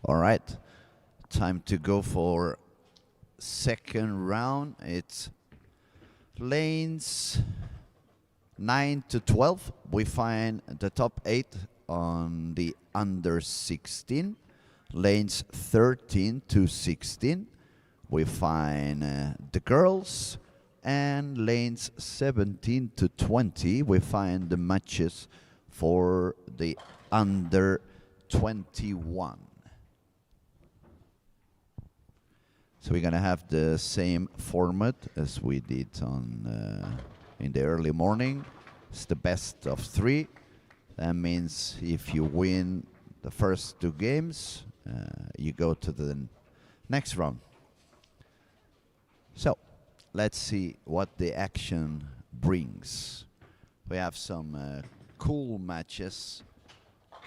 All right, time to go for second round. It's lanes 9 to 12. We find the top 8 on the under 16. Lanes 13 to 16. We find the girls. And lanes 17 to 20. We find the matches for the under 21. So we're gonna have the same format as we did on in the early morning. It's the best of 3. That means if you win the first 2 games, you go to the next round. So let's see what the action brings. We have some cool matches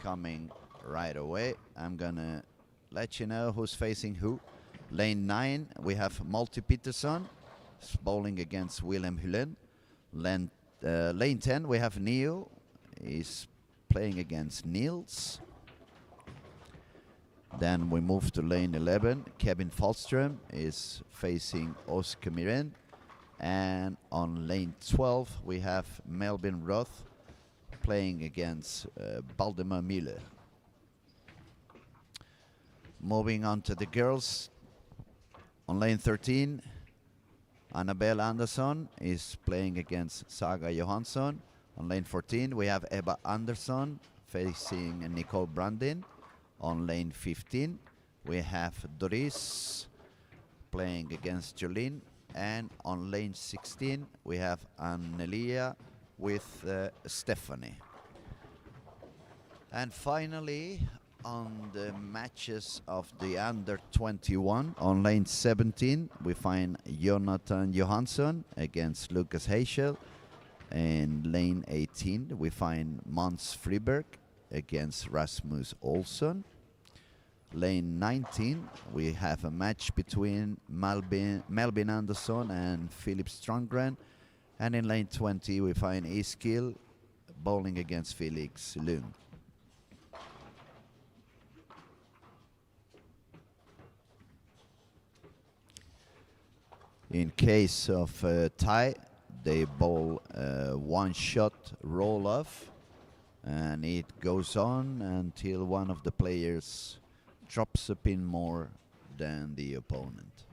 coming right away. I'm gonna let you know who's facing who. Lane 9, we have Malte Peterson bowling against Willem Hullen. Lane 10, we have Neo. He's playing against Niels. Then we move to lane 11. Kevin Falström is facing Oscar Miren. And on lane 12, we have Melvin Roth playing against Valdemar Müller. Moving on to the girls. On lane 13, Annabelle Andersson is playing against Saga Johansson. On lane 14, we have Ebba Andersson facing Nicole Brandin. On lane 15, we have Doris playing against Jolene. And on lane 16, we have Annelia with Stephanie. And finally, on the matches of the under 21, on lane 17, we find Jonathan Johansson against Lucas Heischel. In lane 18, we find Mons Friberg against Rasmus Olsson. Lane 19, we have a match between Melvin Andersson and Philip Strandgren. And in lane 20, we find Eskil bowling against Felix Lund. In case of tie, they bowl one-shot roll-off, and it goes on until one of the players drops a pin more than the opponent.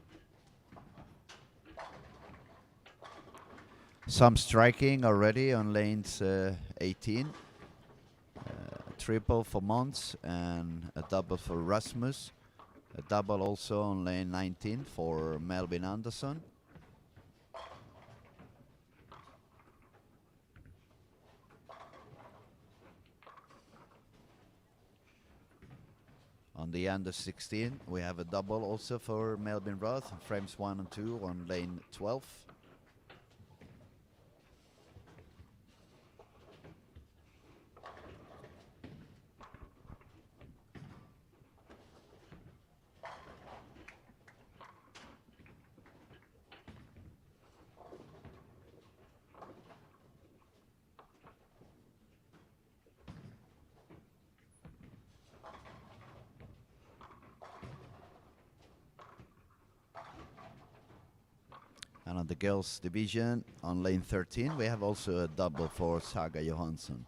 Some striking already on lanes 18. Triple for Mons and a double for Rasmus. A double also on lane 19 for Melvin Andersson. On the under 16, we have a double also for Melvin Roth, frames 1 and 2 on lane 12. And on the girls division, on lane 13, we have also a double for Saga Johansson.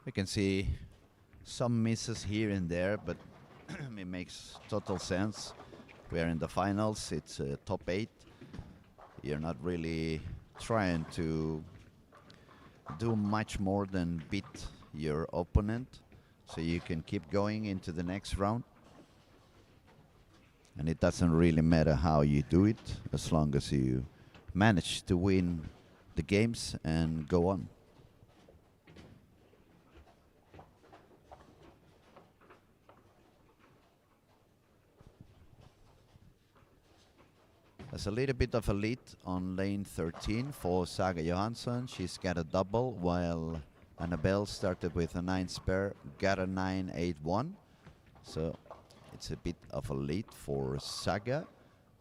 We can see some misses here and there, but it makes total sense. We are in the finals, it's top 8. You're not really trying to do much more than beat your opponent, so you can keep going into the next round. And it doesn't really matter how you do it, as long as you manage to win the games and go on. There's a little bit of a lead on lane 13 for Saga Johansson. She's got a double, while Annabelle started with a 9 spare, got a 9-8-1. So it's a bit of a lead for Saga.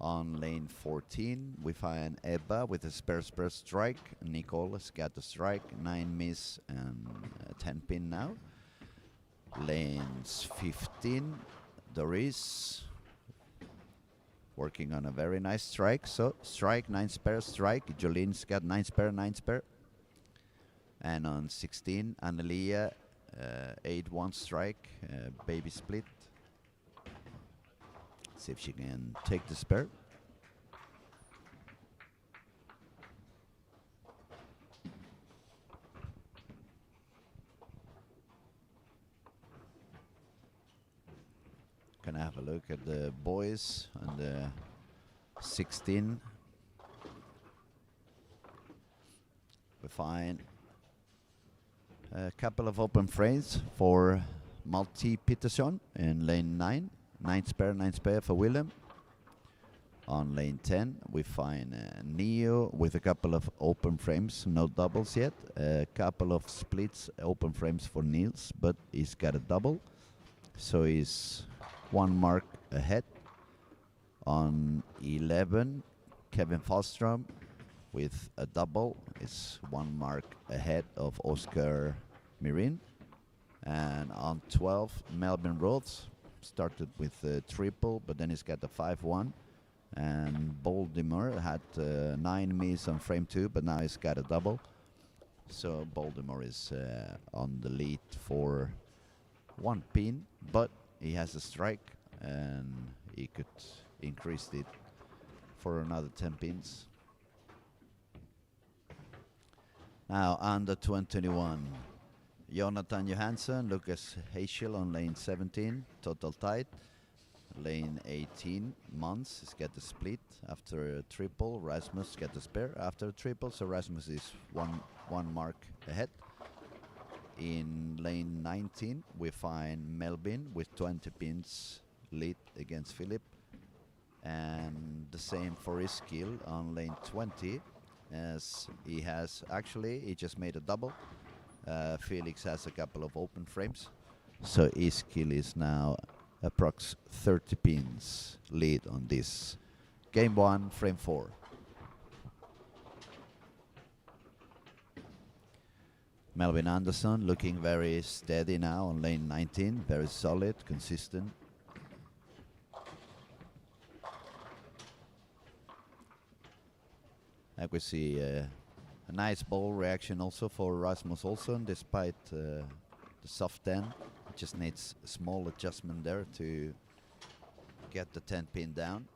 On lane 14, we find Ebba with a spare strike. Nicole has got the strike, 9 miss and 10 pin now. Lanes 15, Doris working on a very nice strike. So strike, 9 spare, strike. Jolene's got 9 spare, 9 spare. And on 16, Annelia, 8-1 strike, baby split. See if she can take the spare. Gonna have a look at the boys and the 16. We find a couple of open frames for Malti Peterson in lane 9. 9 spare for Willem. On lane 10, we find Neo with a couple of open frames, no doubles yet. A couple of splits, open frames for Niels, but he's got a double. So he's 1 mark ahead. On 11, Kevin Fallstrom with a double is 1 mark ahead of Oscar Mirin. And on 12, Melvin Roths started with a triple, but then he's got the 5-1. And Baltimore had 9 miss on frame 2, but now he's got a double. So Baltimore is on the lead for 1 pin, but he has a strike and he could increase it for another 10 pins. Now under 21, Jonathan Johansson, Lucas Heischel on lane 17, total tight. Lane 18, Mons has got the split after a triple. Rasmus got the spare after a triple, so Rasmus is one mark ahead. In lane 19, we find Melvin with 20 pins lead against Philip. And the same for Iskil on lane 20, as he just made a double. Felix has a couple of open frames, so Iskil is now approx 30 pins lead on this. Game 1, frame 4. Melvin Andersson looking very steady now on lane 19, very solid, consistent. Like we see a nice ball reaction also for Rasmus Olsson, despite the soft 10. It just needs a small adjustment there to get the 10 pin down.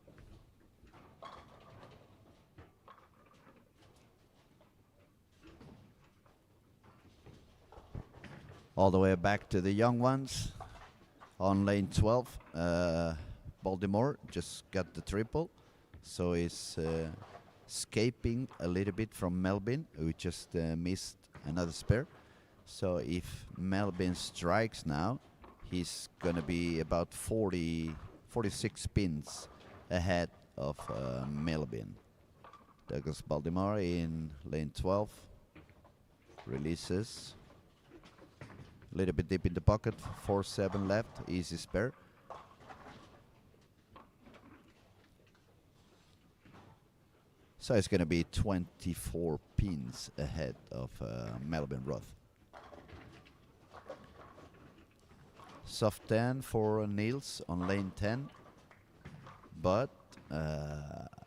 All the way back to the young ones. On lane 12, Baltimore just got the triple, so he's escaping a little bit from Melvin, who just missed another spare. So if Melvin strikes now, he's going to be about 46 pins ahead of Melvin. Douglas Baltimore in lane 12. Releases. A little bit deep in the pocket, 4-7 left, easy spare. So it's going to be 24 pins ahead of Melvin Roth. Soft 10 for Niels on lane 10, but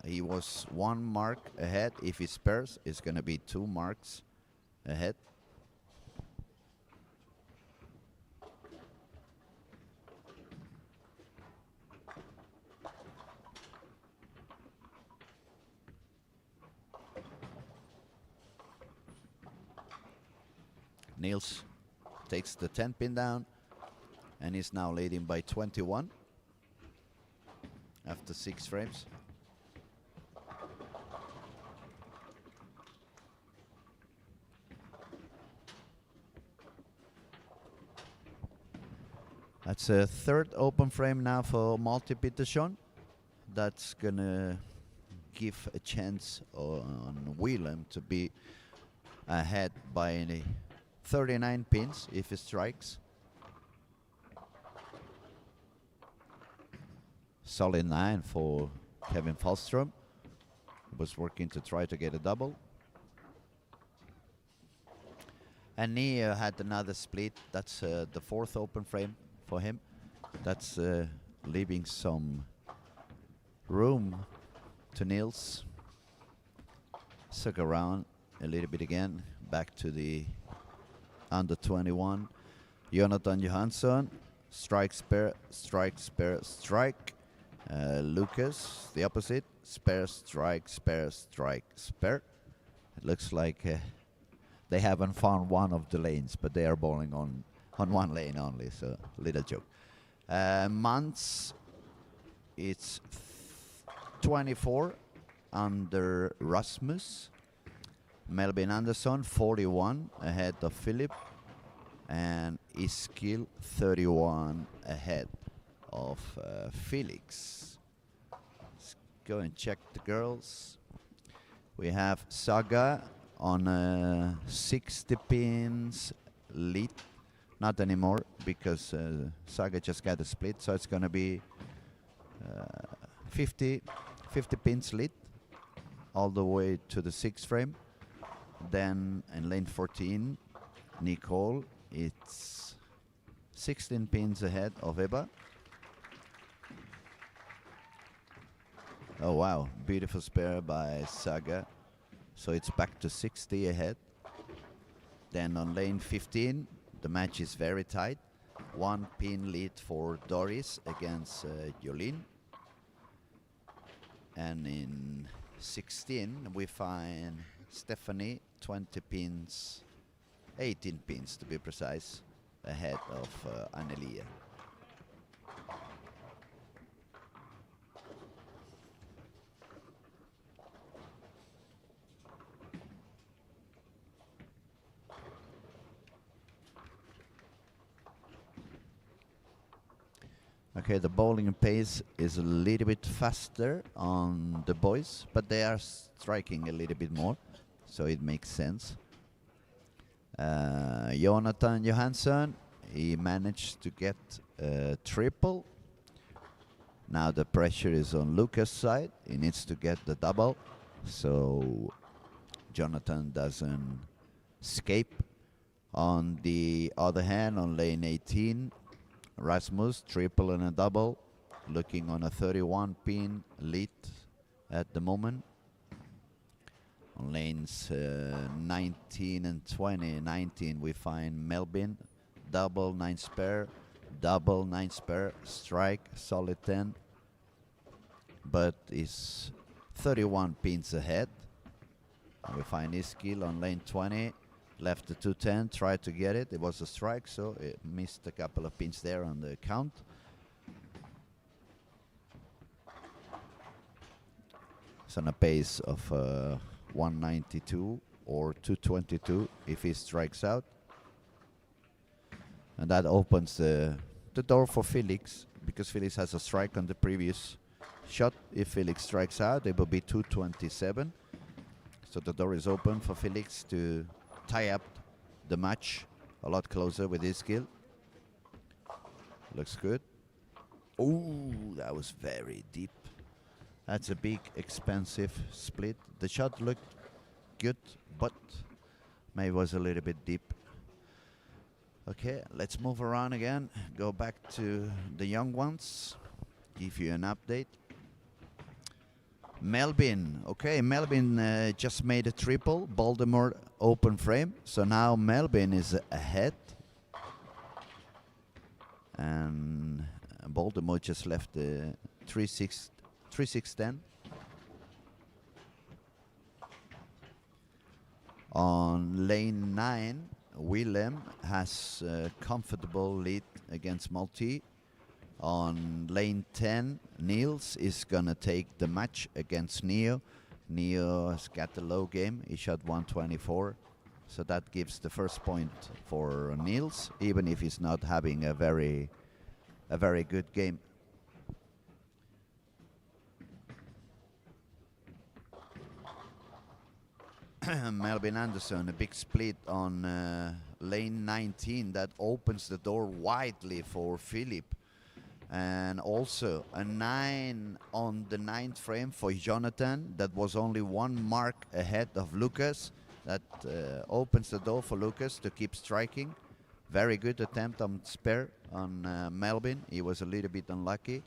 he was 1 mark ahead. If he spares, it's going to be 2 marks ahead. Niels takes the 10 pin down and is now leading by 21 after 6 frames. That's a 3rd open frame now for Malte Peterson. That's gonna give a chance on Willem to be ahead by 39 pins if he strikes. Solid 9 for Kevin Falstrom. Was working to try to get a double. And Neo had another split. That's the fourth open frame for him. That's leaving some room to Niels. Suck around a little bit again. Back to the under 21. Jonathan Johansson. Strike, spare, strike, spare, strike. Lucas, the opposite. Spare, strike, spare, strike, spare. It looks like they haven't found one of the lanes, but they are bowling on one lane only, so little joke. Months, it's 24 under Rasmus. Melvin Andersson, 41 ahead of Philip. And Iskil, 31 ahead of Felix. Let's go and check the girls. We have Saga on 60 pins lead. Not anymore because Saga just got a split, so it's going to be 50 pins lead all the way to the 6th frame. Then in lane 14, Nicole, it's 16 pins ahead of Eba. Oh wow, beautiful spare by Saga. So it's back to 60 ahead. Then on lane 15, the match is very tight. 1 pin lead for Doris against Jolene. And in 16, we find Stephanie, 20 pins, 18 pins to be precise, ahead of Annelia. Okay, the bowling pace is a little bit faster on the boys, but they are striking a little bit more, so it makes sense. Jonathan Johansson, he managed to get a triple. Now the pressure is on Lucas' side. He needs to get the double, so Jonathan doesn't escape. On the other hand, on lane 18, Rasmus, triple and a double, looking on a 31 pin lead at the moment. On lanes 19 and 20, 19 we find Melvin, double 9 spare, double 9 spare, strike, solid 10, but is 31 pins ahead. And we find Iskil on lane 20, left the 210, tried to get it, it was a strike, so it missed a couple of pins there on the count. It's on a pace of 192 or 222 if he strikes out. And that opens the door for Felix, because Felix has a strike on the previous shot. If Felix strikes out, it will be 227. So the door is open for Felix to tie up the match a lot closer with his skill. Looks good. Oh, that was very deep. That's a big, expensive split. The shot looked good, but maybe was a little bit deep. Okay, let's move around again. Go back to the young ones. Give you an update. Melvin. Okay, Melvin just made a triple. Baltimore open frame. So now Melvin is ahead. And Baltimore just left the 3-6-10. On lane 9, Willem has a comfortable lead against Malti. On lane 10, Niels is gonna take the match against Neo. Neo has got a low game. He shot 124, so that gives the first point for Niels, even if he's not having a very good game. Melvin Anderson, a big split on lane 19 that opens the door widely for Philip. And also a 9 on the 9th frame for Jonathan. That was only 1 mark ahead of Lucas. That opens the door for Lucas to keep striking. Very good attempt on spare on Melvin. He was a little bit unlucky.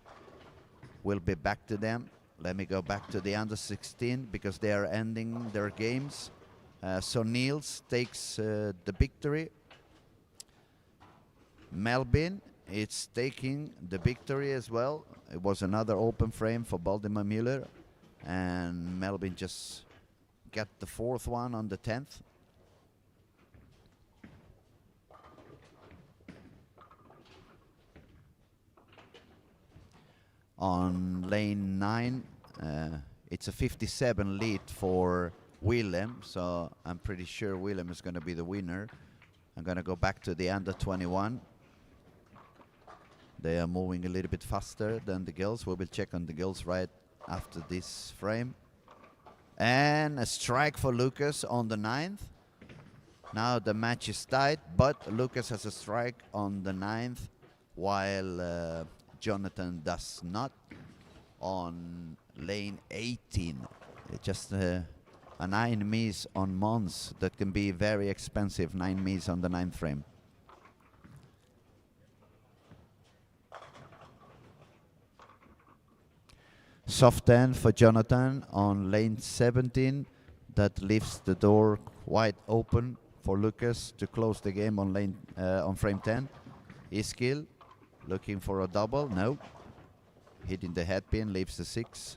We'll be back to them. Let me go back to the under 16 because they are ending their games. So Niels takes the victory. Melvin, it's taking the victory as well. It was another open frame for Valdemar Müller. And Melvin just got the 4th one on the 10th. On lane 9, it's a 57 lead for Willem, so I'm pretty sure Willem is going to be the winner. I'm going to go back to the under 21. They are moving a little bit faster than the girls. We will check on the girls right after this frame. And a strike for Lucas on the 9th. Now the match is tight, but Lucas has a strike on the 9th, while Jonathan does not. On lane 18, just a 9 miss on Mons. That can be very expensive, 9 miss on the 9th frame. Soft end for Jonathan on lane 17. That leaves the door wide open for Lucas to close the game on on frame 10. Iskil looking for a double. No. Hitting the head pin leaves the 6,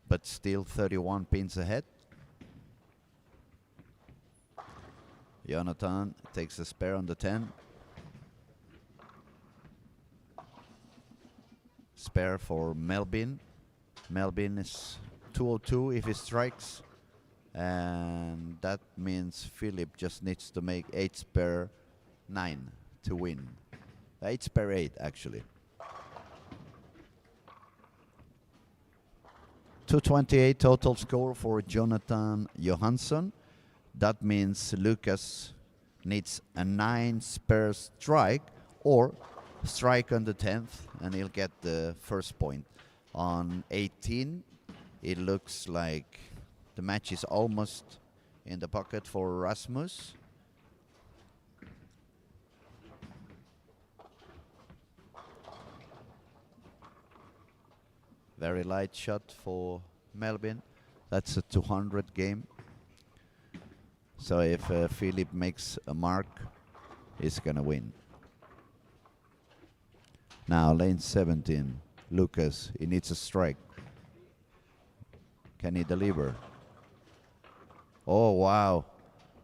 but still 31 pins ahead. Jonathan takes a spare on the 10. Spare for Melvin. Melvin is 202 if he strikes. And that means Philip just needs to make 8 spare 9 to win. 8 spare 8 actually. 228 total score for Jonathan Johansson. That means Lucas needs a 9 spare strike or strike on the 10th and he'll get the first point. On 18, it looks like the match is almost in the pocket for Rasmus. Very light shot for Melvin. That's a 200 game. So if Philip makes a mark, he's gonna win. Now lane 17, Lucas, he needs a strike. Can he deliver? Oh wow,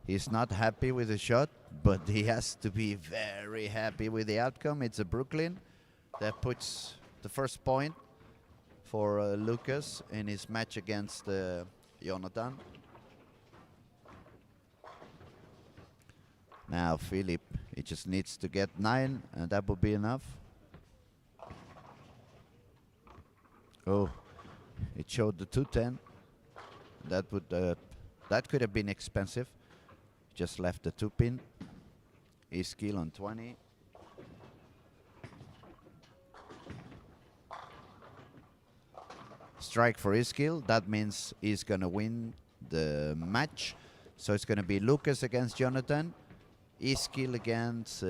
he's not happy with the shot, but he has to be very happy with the outcome. It's a Brooklyn that puts the first point for Lucas in his match against Jonathan. Now Philip, he just needs to get 9 and that will be enough. Oh, it showed the 210. That could have been expensive. Just left the 2 pin. Iskil on 20. Strike for Iskil. That means he's gonna win the match. So it's gonna be Lucas against Jonathan. Iskil against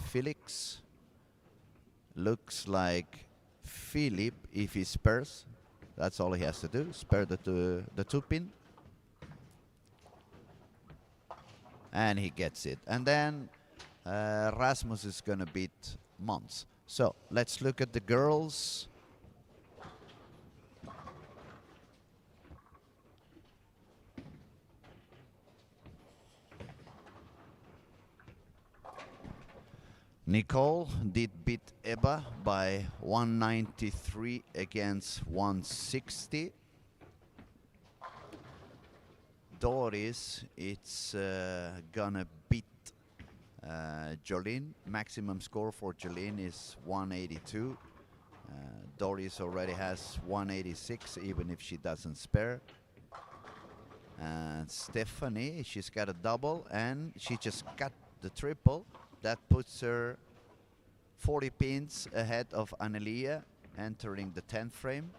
Felix. Looks like Philip, if he spares, that's all he has to do. Spare the 2 pin. And he gets it. And then Rasmus is gonna beat Mons. So let's look at the girls. Nicole did beat Ebba by 193 against 160. Doris, it's gonna beat Jolene. Maximum score for Jolene is 182. Doris already has 186, even if she doesn't spare. And Stephanie, she's got a double, and she just got the triple. That puts her 40 pins ahead of Annelia, entering the 10th frame.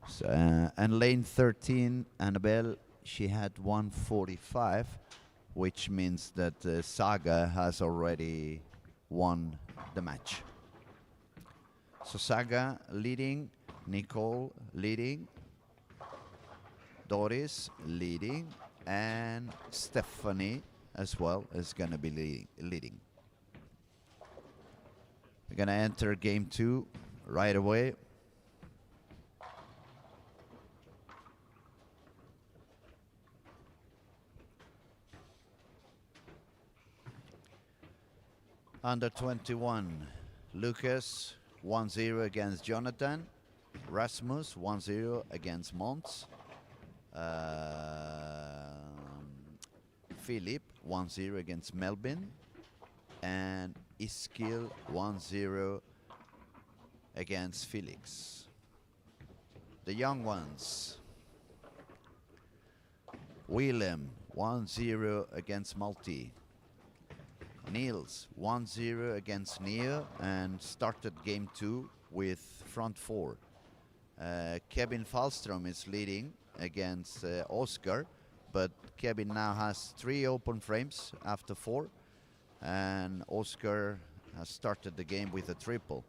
So, and lane 13, Annabelle, she had 145, which means that Saga has already won the match. So Saga leading, Nicole leading, Doris leading, and Stephanie as well is going to be leading. We're going to enter game 2 right away. Under 21, Lucas 1-0 against Jonathan. Rasmus 1-0 against Mons. Philip 1-0 against Melvin. And Iskil 1-0 against Felix. The young ones. Willem 1-0 against Malti. Niels 1-0 against Neo and started game 2 with front 4. Kevin Falstrom is leading against Oscar, but Kevin now has 3 open frames after 4, and Oscar has started the game with a triple.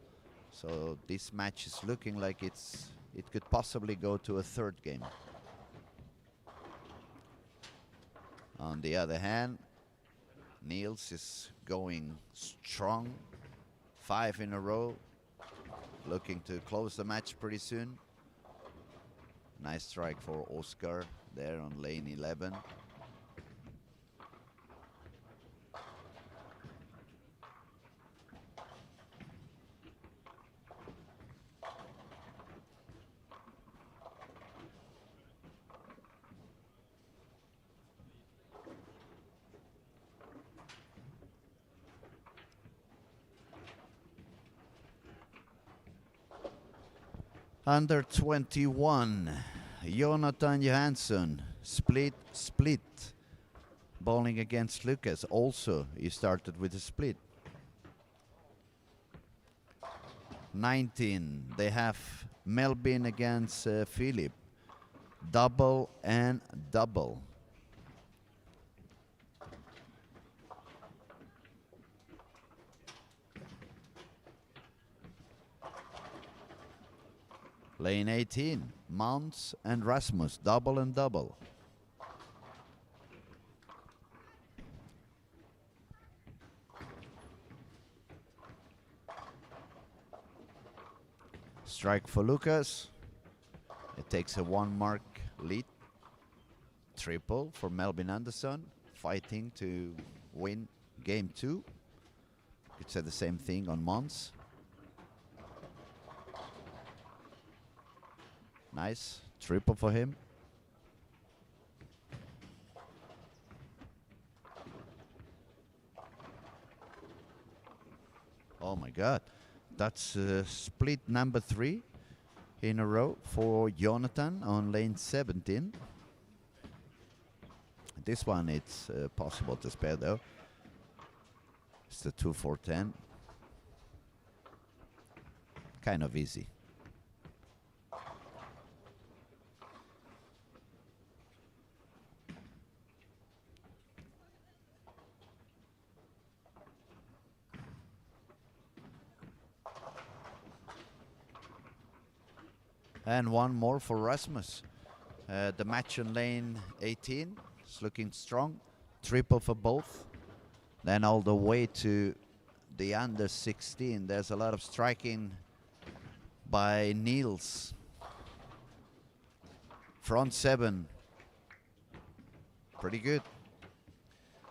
So this match is looking like it could possibly go to a 3rd game. On the other hand, Niels is going strong, 5 in a row, looking to close the match pretty soon. Nice strike for Oscar there on lane 11. Under 21, Jonathan Johansson, split, bowling against Lucas. Also, he started with a split. 19, they have Melvin against Philip, double and double. Lane 18, Mounts and Rasmus, double and double. Strike for Lucas. It takes a 1 mark lead. Triple for Melvin Andersson, fighting to win game 2. Could say the same thing on Mons. Nice triple for him. Oh my God, that's split number 3 in a row for Jonathan on lane 17. This one it's possible to spare though. It's the 2-4-10. Kind of easy. And one more for Rasmus. The match on lane 18 is looking strong. Triple for both. Then all the way to the under 16. There's a lot of striking by Niels. Front 7. Pretty good.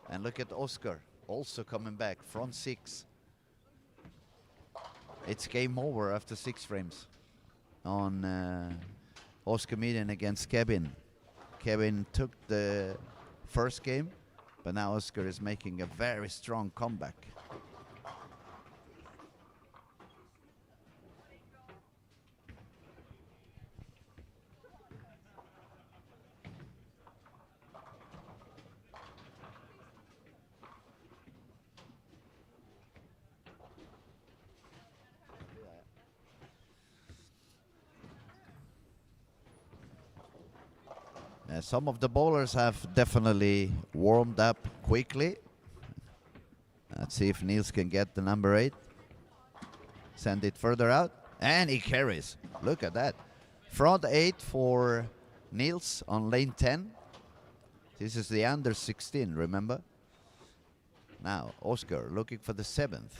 And look at Oscar, also coming back. Front 6. It's game over after 6 frames. On Oscar Median against Kevin. Kevin took the first game, but now Oscar is making a very strong comeback. Some of the bowlers have definitely warmed up quickly. Let's see if Niels can get the number 8. Send it further out. And he carries. Look at that. Front 8 for Niels on lane 10. This is the under 16, remember? Now, Oscar looking for the 7th.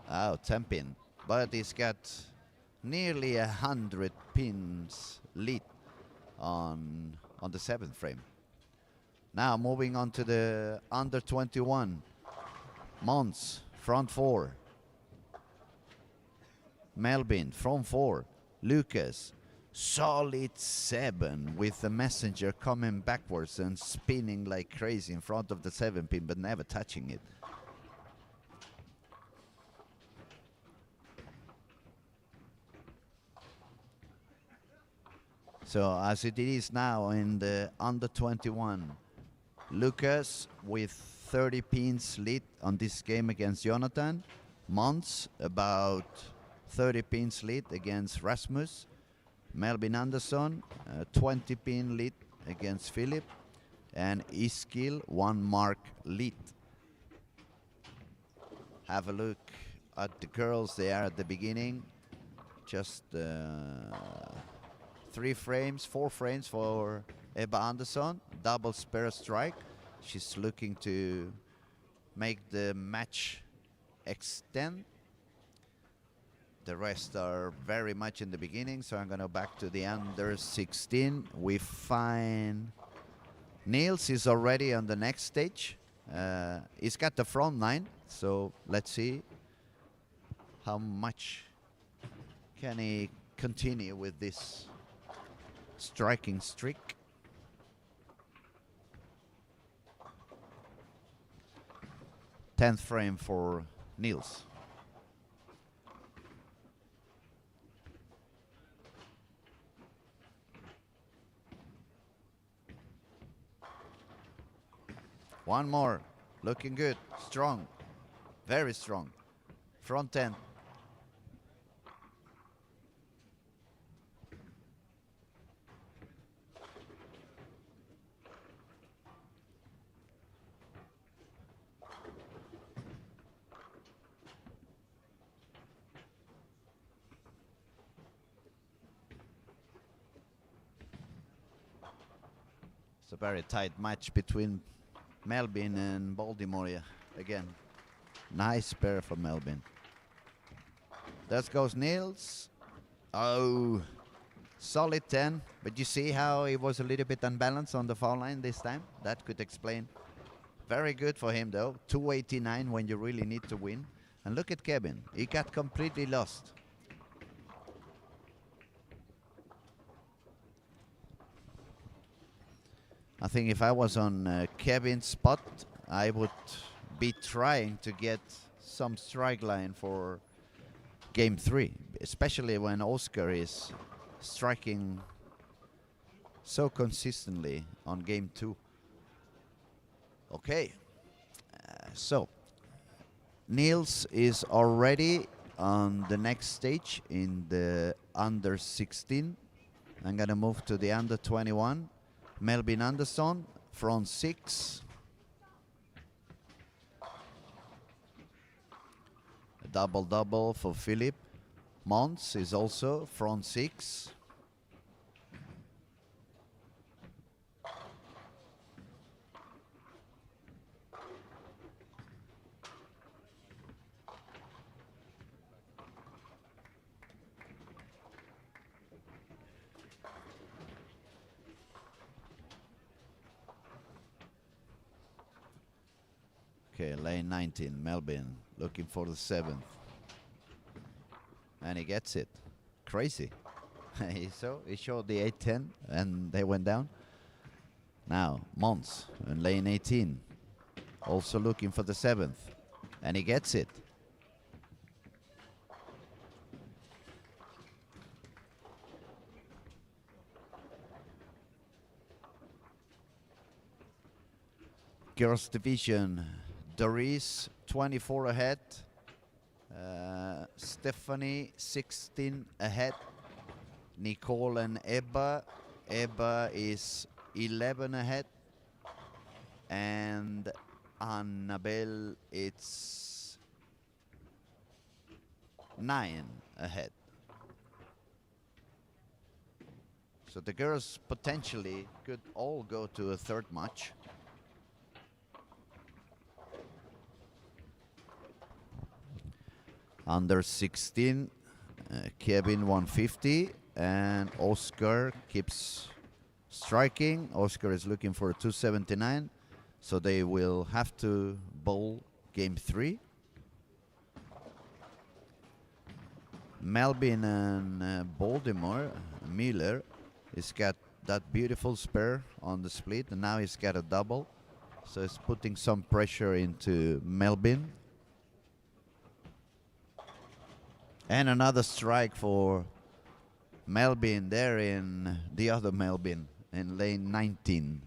Oh, 10 pin. But he's got nearly 100 pins lead on the 7th frame. Now moving on to the under 21. Mons, front 4. Melvin, front 4. Lucas, solid 7 with the messenger coming backwards and spinning like crazy in front of the 7 pin but never touching it. So as it is now in the under 21, Lucas with 30 pins lead on this game against Jonathan. Mons about 30 pins lead against Rasmus. Melvin Andersson 20 pin lead against Philip. And Iskil 1 mark lead. Have a look at the girls there at the beginning. Just 4 frames for Ebba Andersson, double spare strike. She's looking to make the match extend. The rest are very much in the beginning, so I'm gonna back to the under 16. We find Niels is already on the next stage. He's got the front 9, so let's see how much can he continue with this striking streak. Tenth frame for Niels. One more, looking good, strong, very strong. Front 10. It's a very tight match between Melvin and Baltimore again. Nice pair for Melvin. There goes Niels. Oh, solid 10. But you see how he was a little bit unbalanced on the foul line this time? That could explain. Very good for him though. 289 when you really need to win. And look at Kevin. He got completely lost. I think if I was on Kevin's spot, I would be trying to get some strike line for game 3, especially when Oscar is striking so consistently on game 2. Okay, so Niels is already on the next stage in the under 16. I'm gonna move to the under 21. Melvin Andersson, front 6. A double-double for Philip. Mons is also front 6. Okay, lane 19, Melvin looking for the 7th. And he gets it. Crazy. He showed the 8-10 and they went down. Now Mons in lane 18, also looking for the 7th, and he gets it. Girls division, Doris 24 ahead, Stephanie 16 ahead, Nicole and Ebba is 11 ahead, and Annabelle it's 9 ahead. So the girls potentially could all go to a third match. Under 16, Kevin 150, and Oscar keeps striking. Oscar is looking for a 279, so they will have to bowl game 3. Melvin and Baltimore, Miller, he's got that beautiful spare on the split, and now he's got a double, so it's putting some pressure into Melvin. And another strike for Melvin there in the other Melvin in lane 19.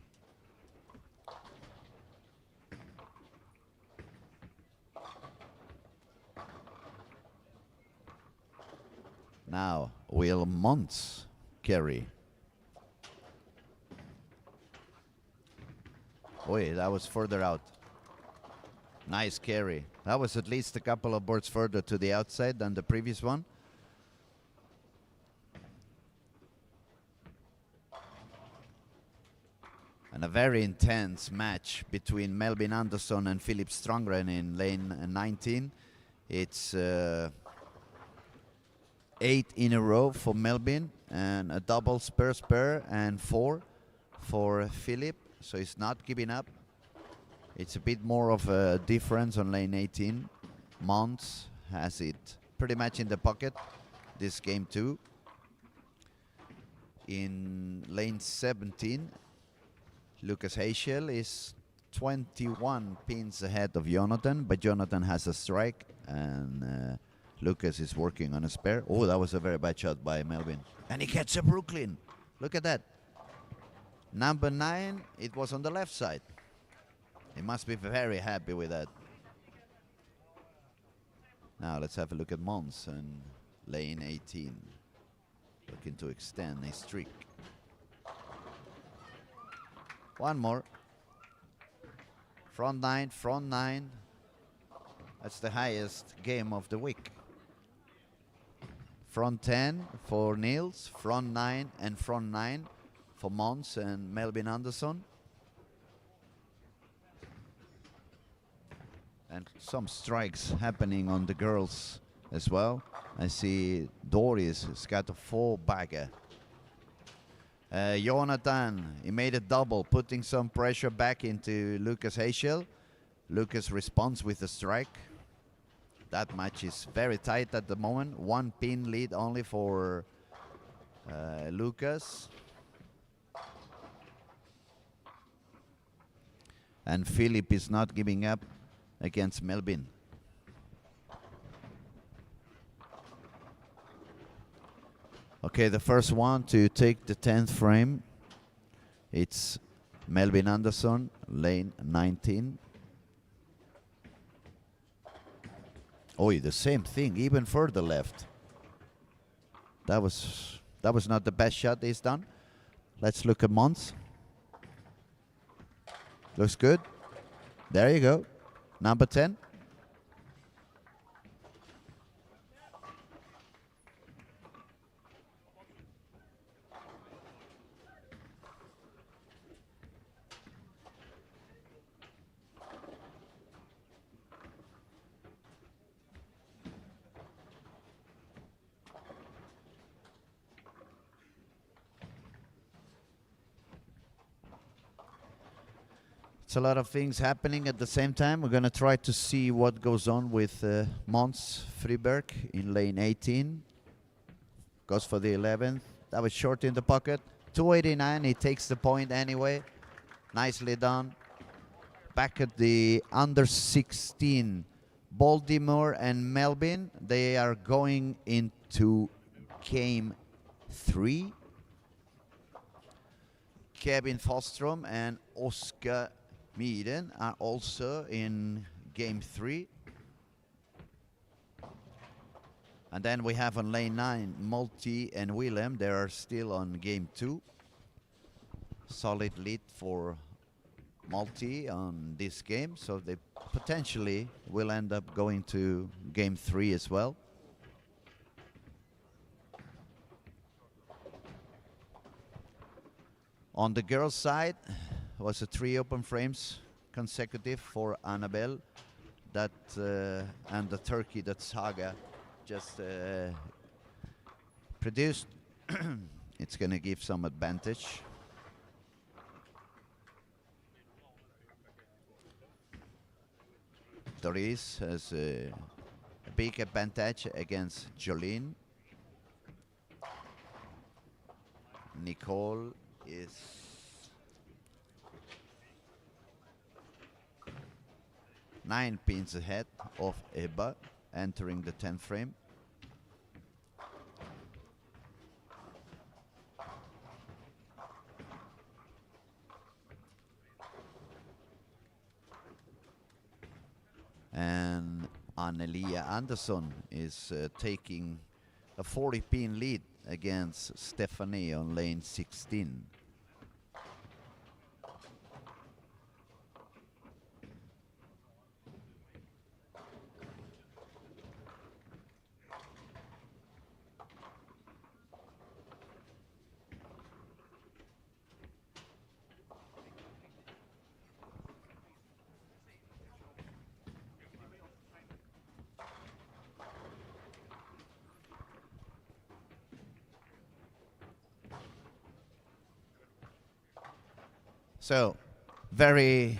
Now will Mons carry? Oi, that was further out. Nice carry. That was at least a couple of boards further to the outside than the previous one. And a very intense match between Melvin Andersson and Philip Strongren in lane 19. It's 8 in a row for Melvin and a double spare and 4 for Philip. So he's not giving up. It's a bit more of a difference on lane 18. Mons has it pretty much in the pocket this game too. In lane 17, Lucas Heischel is 21 pins ahead of Jonathan, but Jonathan has a strike and Lucas is working on a spare. Oh, that was a very bad shot by Melvin. And he gets a Brooklyn. Look at that. Number 9, it was on the left side. He must be very happy with that. Now let's have a look at Mons and lane 18. Looking to extend a streak. One more. Front 9, front 9. That's the highest game of the week. Front 10 for Niels, front 9 and front 9 for Mons and Melvin Andersson. And some strikes happening on the girls as well. I see Doris has got a 4-bagger. Jonathan, he made a double, putting some pressure back into Lucas Heischel. Lucas responds with a strike. That match is very tight at the moment. 1 pin lead only for Lucas. And Philip is not giving up against Melvin. Okay, the first one to take the 10th frame. It's Melvin Andersson, lane 19. Oh, the same thing, even further left. That was not the best shot he's done. Let's look at Mons. Looks good. There you go. Number 10. It's a lot of things happening at the same time. We're going to try to see what goes on with Mons Friberg in lane 18. Goes for the 11th. that was short in the pocket. 289, he takes the point anyway. Nicely done. Back at the under 16, Baltimore and Melbourne. They are going into game 3. Kevin Fostrom and Oscar Meeden are also in game 3. And then we have on lane 9, Multi and Willem. They are still on game 2. Solid lead for Multi on this game, so they potentially will end up going to game 3 as well. On the girls' side, was a 3 open frames consecutive for Annabelle. That and the turkey that Saga just produced. It's going to give some advantage. Doris has a big advantage against Jolene. Nicole is 9 pins ahead of Ebba, entering the 10th frame. And Annelia Andersson is taking a 40-pin lead against Stephanie on lane 16. So, very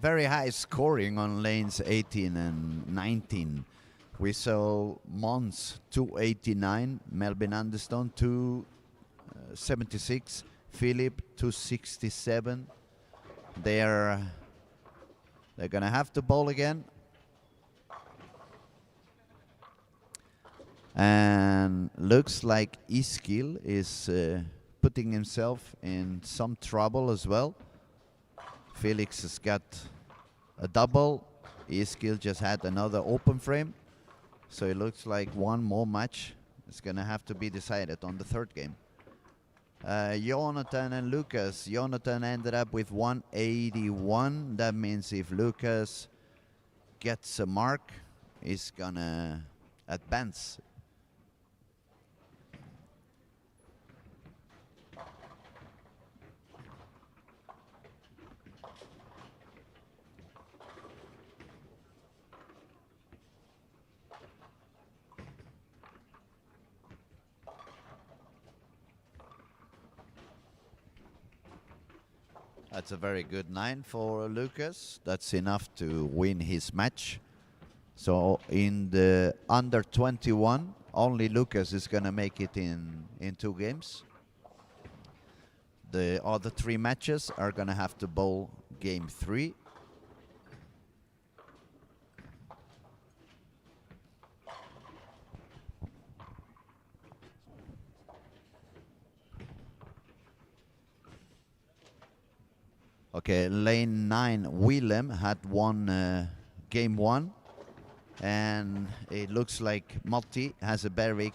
high scoring on lanes 18 and 19. We saw Mons 289, Melvin Andersson 276, Philip 267. They're gonna have to bowl again. And looks like Iskil is putting himself in some trouble as well. Felix has got a double. Iskil just had another open frame. So it looks like one more match is going to have to be decided on the third game. Jonathan and Lucas. Jonathan ended up with 181. That means if Lucas gets a mark, he's going to advance. That's a very good 9 for Lucas. That's enough to win his match. So in the under 21, only Lucas is going to make it in 2 games. The other 3 matches are going to have to bowl game 3. Okay, lane 9, Willem had won game 1, and it looks like Multi has a very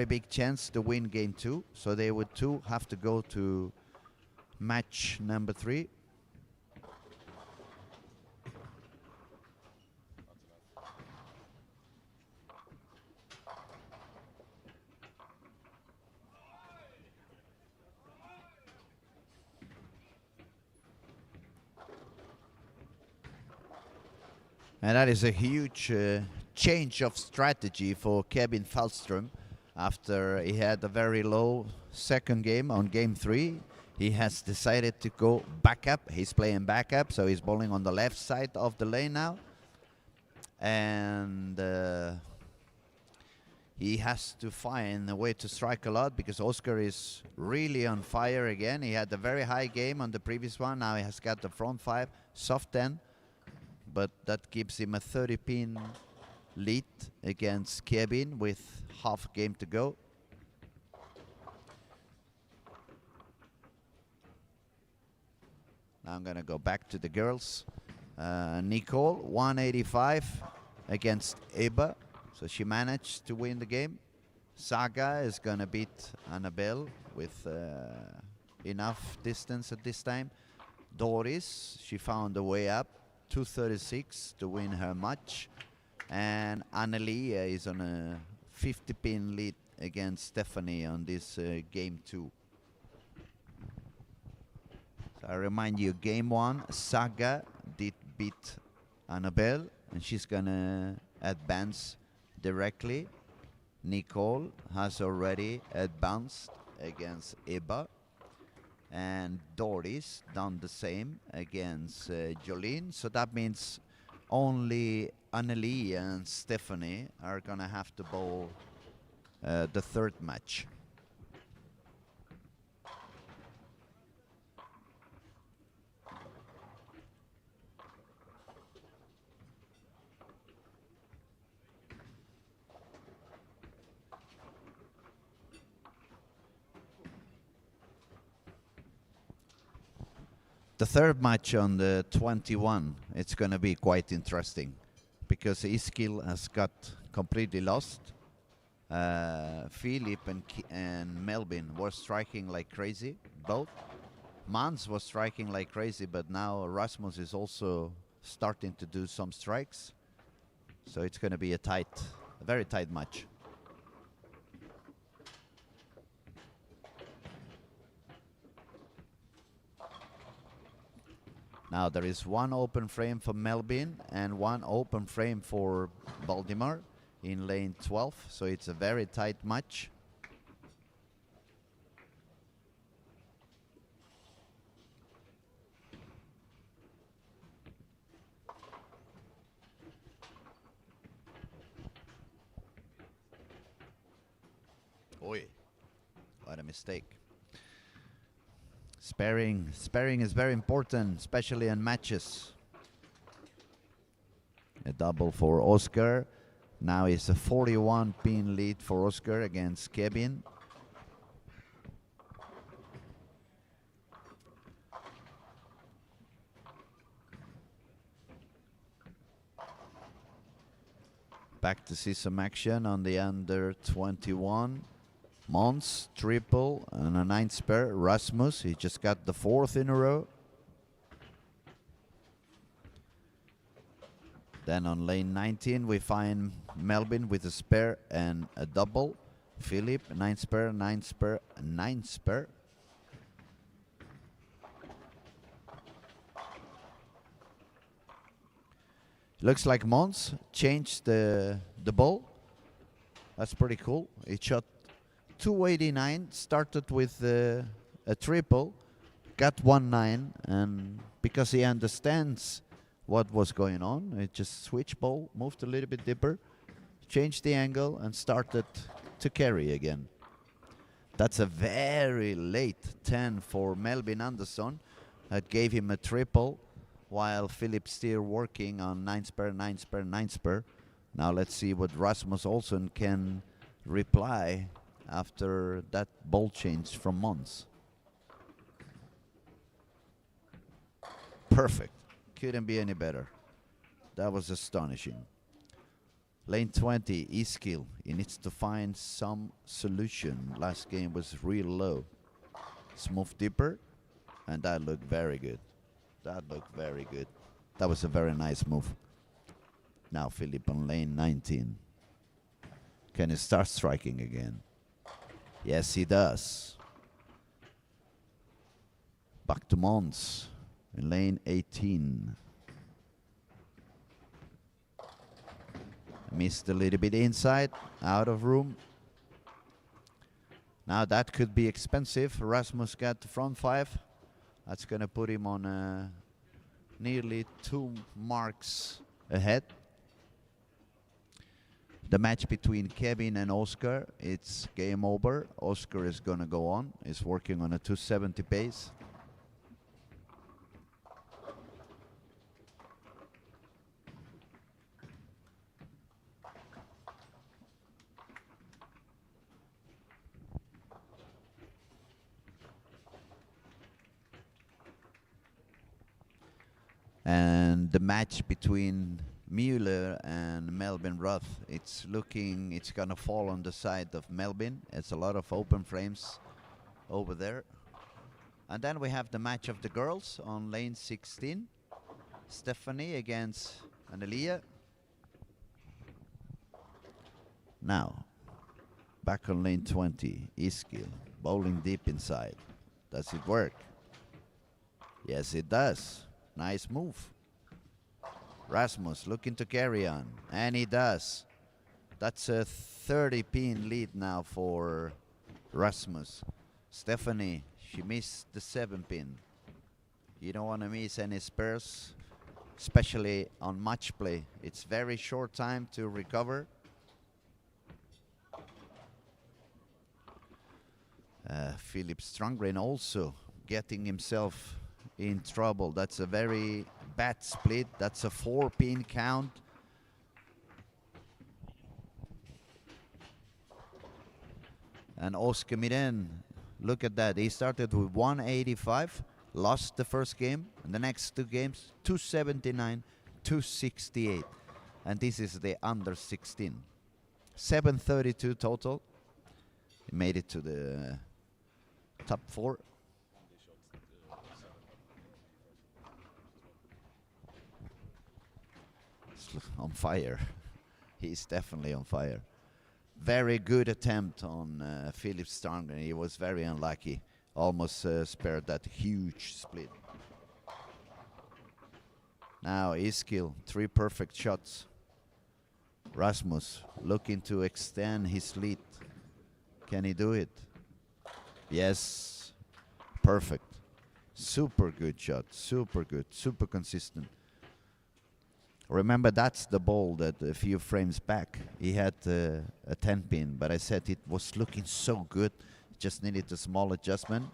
big chance to win game 2, so they would too have to go to match number 3. And that is a huge change of strategy for Kevin Falström. After he had a very low second game on game 3, he has decided to go backup. He's playing backup, so he's bowling on the left side of the lane now. And he has to find a way to strike a lot because Oscar is really on fire again. He had a very high game on the previous one. Now he has got the front 5, soft 10, but that gives him a 30-pin lead against Kevin with half game to go. Now I'm going to go back to the girls. Nicole, 185 against Eba. So she managed to win the game. Saga is going to beat Annabelle with enough distance at this time. Doris, she found a way up, 236 to win her match. And Annelia is on a 50-pin lead against Stephanie on this game 2. So I remind you, game 1, Saga did beat Annabelle, and she's going to advance directly. Nicole has already advanced against Eba, and Doris done the same against Jolene. So that means only Annelie and Stephanie are gonna have to bowl the third match. The third match on the 21, it's going to be quite interesting because Iskil has got completely lost. Philip and Melvin were striking like crazy, both. Mans was striking like crazy, but now Rasmus is also starting to do some strikes. So it's going to be a very tight match. Now there is one open frame for Melbourne and one open frame for Baltimore in lane 12, so it's a very tight match. Oi, what a mistake. Sparing is very important, especially in matches. A double for Oscar. Now it's a 41-pin lead for Oscar against Kevin. Back to see some action on the under 21. Mons, triple, and a 9 spare. Rasmus, he just got the 4th in a row. Then on lane 19, we find Melvin with a spare and a double. Philip, 9 spare, 9 spare, 9 spare. Looks like Mons changed the ball. That's pretty cool. He shot 289, started with a triple, got 1-9, and because he understands what was going on, it just switched ball, moved a little bit deeper, changed the angle, and started to carry again. That's a very late 10 for Melvin Andersson. That gave him a triple, while Philip still working on 9 spare, 9 spare, 9 spare. Now let's see what Rasmus Olsson can reply after that ball change from Mons. Perfect. Couldn't be any better. That was astonishing. Lane 20, Iskil. He needs to find some solution. Last game was real low. Smooth deeper, and that looked very good. That looked very good. That was a very nice move. Now Philip on lane 19. Can he start striking again? Yes, he does. Back to Mons in lane 18. Missed a little bit inside, out of room. Now that could be expensive. Rasmus got the front 5. That's going to put him on nearly 2 marks ahead. The match between Kevin and Oscar, it's game over. Oscar is gonna go on. He's working on a 270 pace. And the match between Mueller and Melvin Roth, it's gonna fall on the side of Melvin. It's a lot of open frames over there. And then we have the match of the girls on lane 16. Stephanie against Anelia. Now, back on lane 20, Iskil, bowling deep inside. Does it work? Yes, it does. Nice move. Rasmus looking to carry on, and he does. That's a 30-pin lead now for Rasmus. Stephanie, she missed the 7-pin. You don't want to miss any spares, especially on match play. It's very short time to recover. Philip Strandgren also getting himself in trouble. That's a very bad split. That's a 4-pin count. And Oscar Miren, look at that. He started with 185, lost the first game, and the next two games, 279, 268. And this is the under 16. 732 total. He made it to the top 4. On fire. He's definitely on fire. Very good attempt on Philip Strandgren. He was very unlucky. Almost spared that huge split. Now Iskil, 3 perfect shots. Rasmus looking to extend his lead. Can he do it? Yes. Perfect. Super good shot. Super good. Super consistent. Remember, that's the ball that a few frames back he had a 10-pin, but I said it was looking so good, just needed a small adjustment.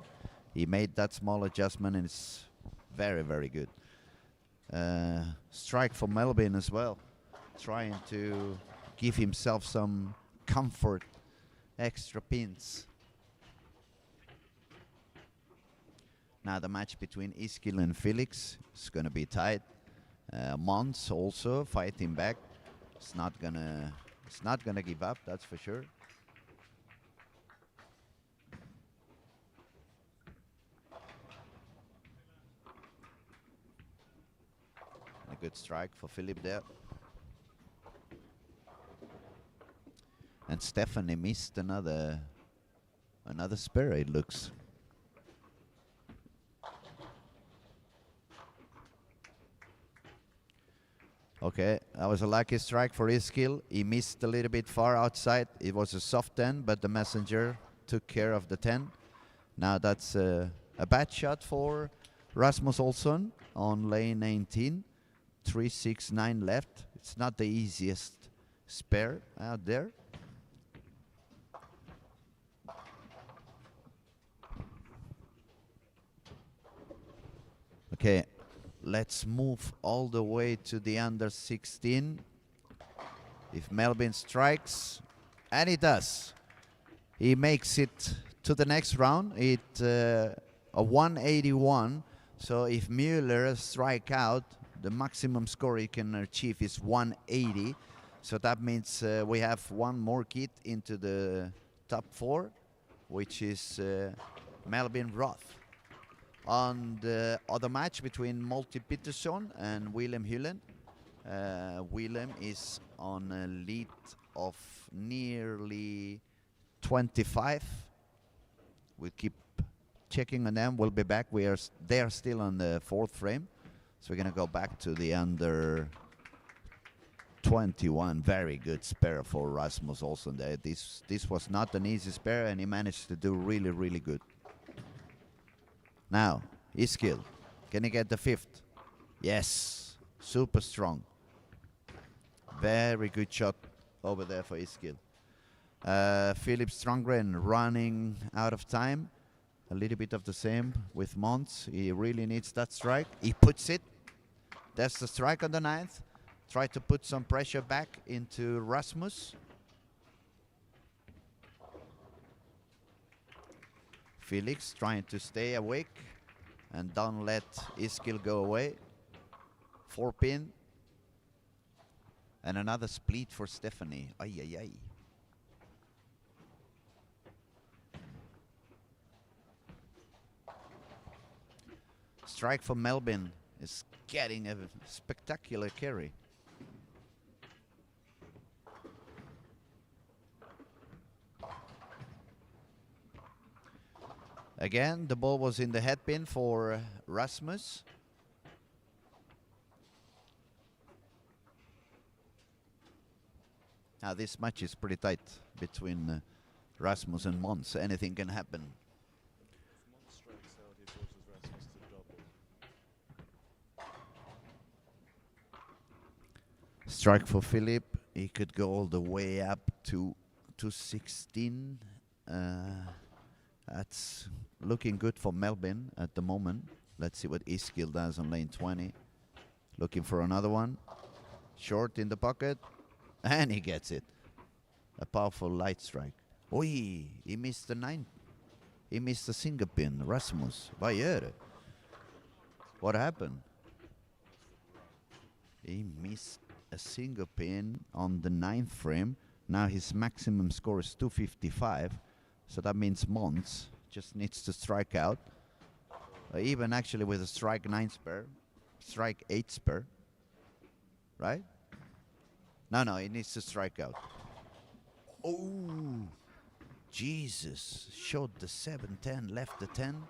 He made that small adjustment, and it's very, very good. Strike for Melvin as well, trying to give himself some comfort, extra pins. Now the match between Iskil and Felix is going to be tight. Mons also fighting back. It's not gonna give up, that's for sure. A good strike for Philip there. And Stephanie missed another spare, it looks. Okay, that was a lucky strike for Iskil. He missed a little bit far outside. It was a soft 10, but the messenger took care of the 10. Now that's a bad shot for Rasmus Olsson on lane 19. 369 left. It's not the easiest spare out there. Okay. Let's move all the way to the under 16. If Melvin strikes, and he does, he makes it to the next round. A 181. So if Mueller strike out, the maximum score he can achieve is 180. So that means we have one more kid into the top 4, which is Melvin Roth. On the other match between Multi Peterson and Willem Hyllen, Willem is on a lead of nearly 25. We'll keep checking on them. We'll be back. They are still on the 4th frame, so we're gonna go back to the under 21. Very good spare for Rasmus Olsson there. This was not an easy spare, and he managed to do really, really good. Now, Iskil, can he get the 5th? Yes, super strong. Very good shot over there for Iskil. Philip Strongren running out of time. A little bit of the same with Mons. He really needs that strike. He puts it. That's the strike on the 9th. Try to put some pressure back into Rasmus. Felix trying to stay awake and don't let Iskil go away. 4-pin. And another split for Stephanie. Ay, ay, ay. Strike for Melbourne is getting a spectacular carry. Again, the ball was in the headpin for Rasmus. Now this match is pretty tight between Rasmus and Mons. Anything can happen. Strike for Philip. He could go all the way up to 216. That's looking good for Melbourne at the moment. Let's see what Iskil does on lane 20. Looking for another one. Short in the pocket. And he gets it. A powerful light strike. Oi, he missed the 9. He missed the single pin. Rasmus. Vad gör det? What happened? He missed a single pin on the 9th frame. Now his maximum score is 255. So that means Mons just needs to strike out. Even actually with a strike 9 spare. Strike 8 spare. Right? No, he needs to strike out. Oh, Jesus. Showed the 7-10, left the 10.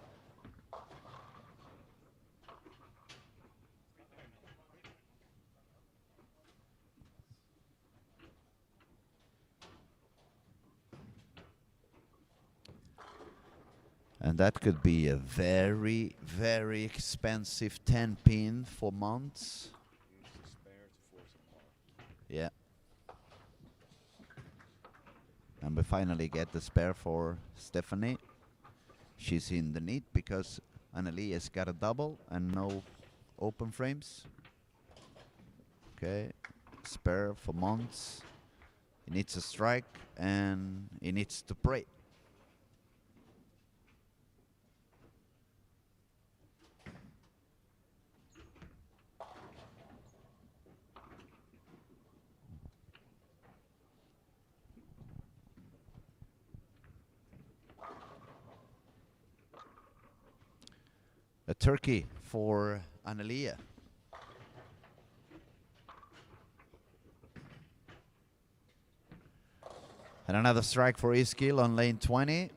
And that could be a very, very expensive 10-pin for Mons. Yeah. And we finally get the spare for Stephanie. She's in the need because Annelies got a double and no open frames. Okay. Spare for Mons. He needs a strike and he needs to pray. A turkey for Annelia. And another strike for Iskil on lane 20.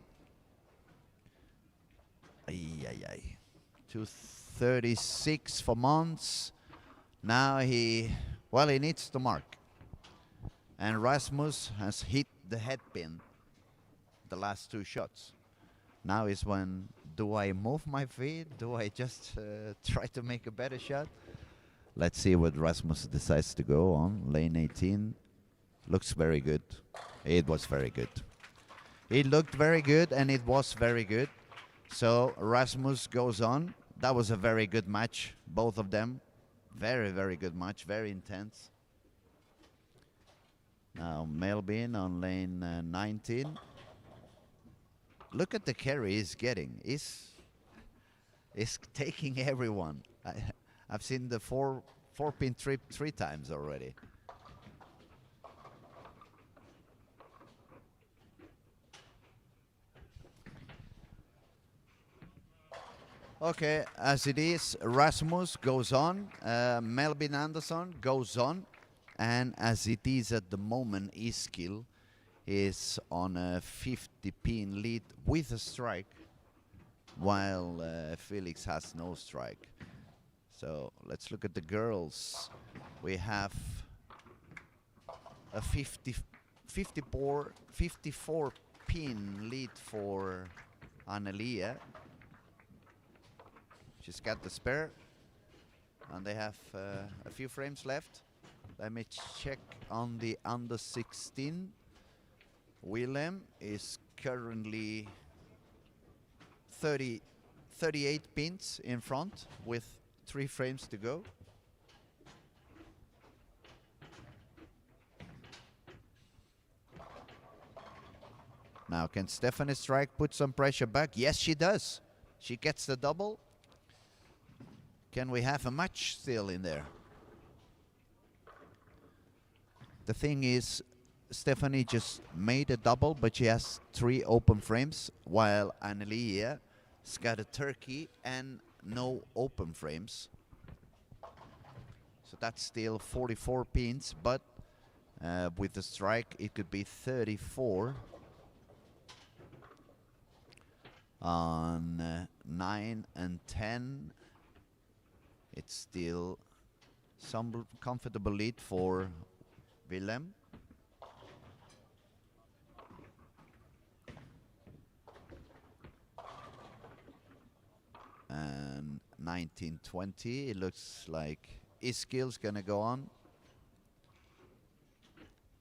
Ay, ay, ay. 236 for Mons. Now he needs to mark. And Rasmus has hit the headpin the last 2 shots. Now is when, do I move my feet? Do I just try to make a better shot? Let's see what Rasmus decides to go on. Lane 18. Looks very good. It was very good. It looked very good and it was very good. So Rasmus goes on. That was a very good match, both of them. Very, very good match, very intense. Now Melvin on lane 19. Look at the carry he's getting. He's taking everyone. I've seen the 4-pin trip 3 times already. Okay, as it is, Rasmus goes on. Melvin Andersson goes on. And as it is at the moment, Iskil is on a 50-pin lead with a strike, while Felix has no strike. So let's look at the girls. We have a 54-pin lead for Annelia. She's got the spare, and they have a few frames left. Let me check on the under 16. Willem is currently 38 pins in front with 3 frames to go. Now, can Stephanie Strike put some pressure back? Yes, she does. She gets the double. Can we have a match still in there? The thing is, Stephanie just made a double, but she has 3 open frames, while Annelia's got a turkey and no open frames. So that's still 44 pins, but with the strike, it could be 34 on 9 and 10. It's still some comfortable lead for Willem. And 19-20, it looks like Iskil's gonna go on.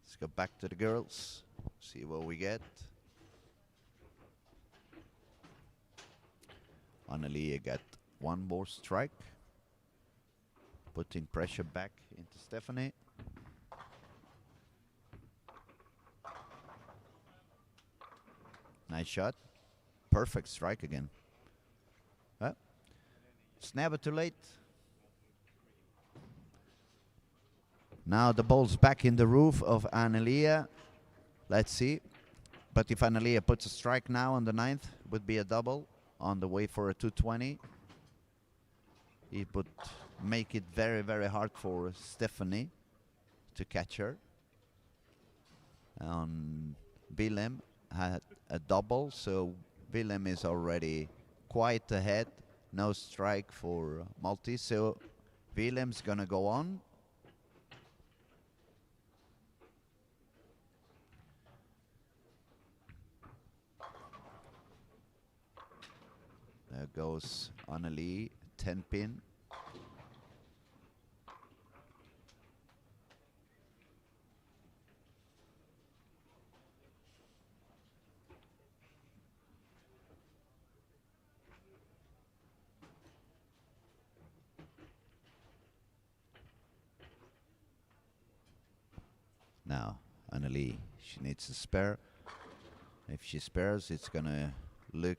Let's go back to the girls, see what we get. Annelie got 1 more strike, putting pressure back into Stephanie. Nice shot. Perfect strike again. It's never too late. Now the ball's back in the roof of Annelia. Let's see. But if Annelia puts a strike now on the 9th, it would be a double on the way for a 220. It would make it very, very hard for Stephanie to catch her. Willem had a double, so Willem is already quite ahead. No strike for Maltese, so Willem's gonna go on. There goes Annelie, 10 pin. Now, Annelie, she needs a spare. If she spares, it's gonna look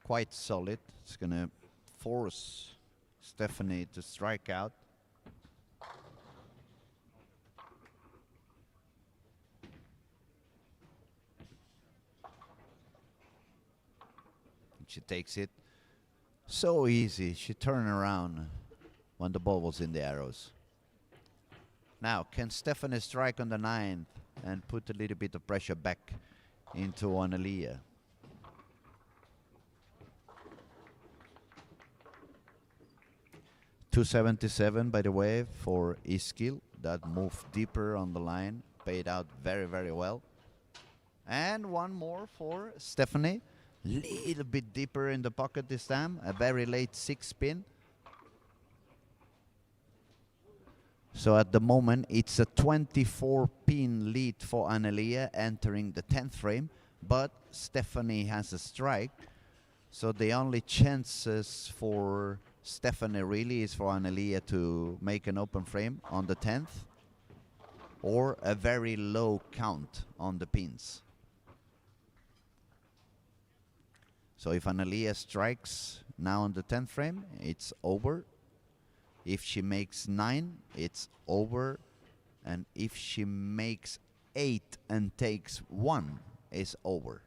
quite solid. It's gonna force Stephanie to strike out. She takes it so easy. She turned around when the ball was in the arrows. Now, can Stephanie strike on the 9th and put a little bit of pressure back into Annelia? $277, by the way, for Iskil. That moved deeper on the line, paid out very, very well. And 1 more for Stephanie. Little bit deeper in the pocket this time. A very late 6 pin. So at the moment, it's a 24 pin lead for Annelia entering the 10th frame, but Stephanie has a strike. So the only chances for Stephanie really is for Annelia to make an open frame on the 10th or a very low count on the pins. So if Annelia strikes now on the 10th frame, it's over. If she makes 9, it's over. And if she makes 8 and takes 1, it's over.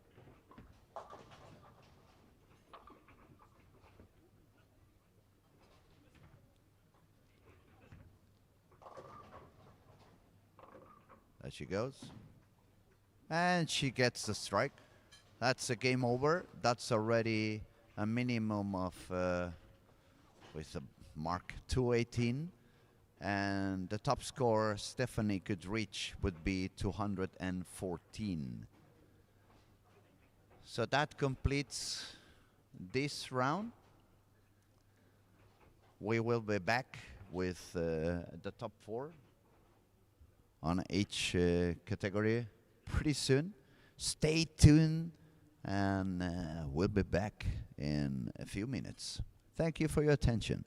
There she goes. And she gets the strike. That's a game over. That's already a minimum of, with a mark 218. And the top score Stephanie could reach would be 214. So that completes this round. We will be back with the top 4 on each category pretty soon. Stay tuned, and we'll be back in a few minutes. Thank you for your attention.